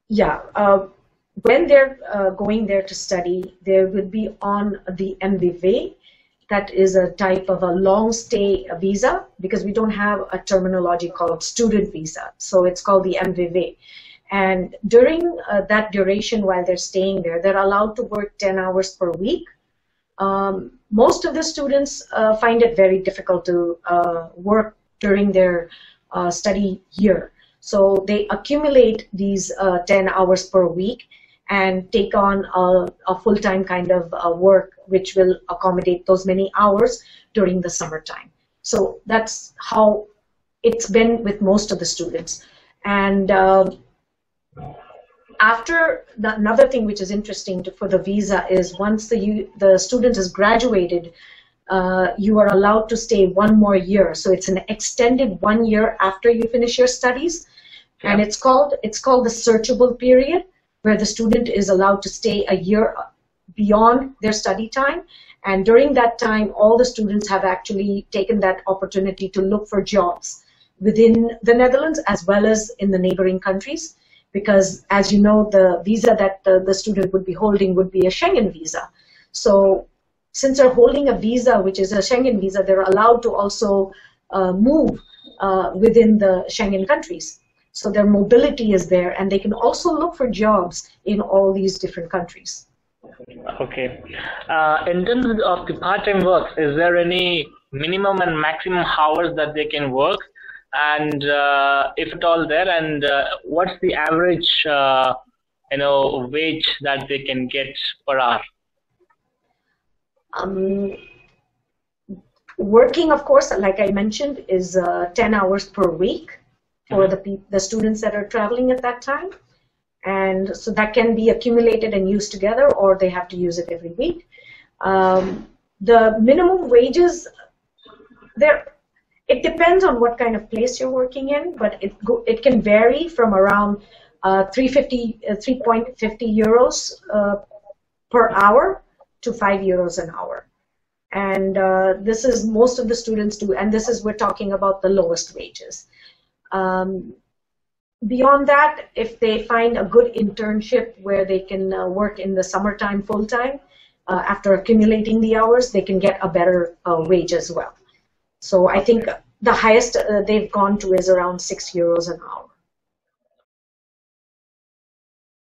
Yeah, when they're going there to study, they will be on the MVV. That is a type of a long stay visa because we don't have a terminology called student visa. So it's called the MVV. And during that duration while they're staying there, they're allowed to work 10 hours per week. Most of the students find it very difficult to work during their study year. So they accumulate these 10 hours per week and take on a full-time kind of work which will accommodate those many hours during the summertime. So that's how it's been with most of the students. And another thing which is interesting for the visa is once the student is graduated, you are allowed to stay one more year. So it's an extended 1 year after you finish your studies. Yeah. And it's called the searchable period, where the student is allowed to stay a year beyond their study time. And during that time, all the students have actually taken that opportunity to look for jobs within the Netherlands as well as in the neighboring countries. Because, as you know, the visa that the student would be holding would be a Schengen visa. So since they're holding a visa which is a Schengen visa, they're allowed to also move within the Schengen countries. So their mobility is there, and they can also look for jobs in all these different countries. Okay. In terms of the part-time work, is there any minimum and maximum hours that they can work? And if at all there, and what's the average, wage that they can get per hour? Working, of course, like I mentioned, is 10 hours per week for the students that are traveling at that time. And so that can be accumulated and used together, or they have to use it every week. The minimum wages, it depends on what kind of place you're working in, but it can vary from around 3.50 euros per hour to 5 euros an hour. And this is most of the students do, and this is, we're talking about the lowest wages. Beyond that, if they find a good internship where they can work in the summertime full-time, after accumulating the hours, they can get a better wage as well. So I think the highest they've gone to is around 6 euros an hour.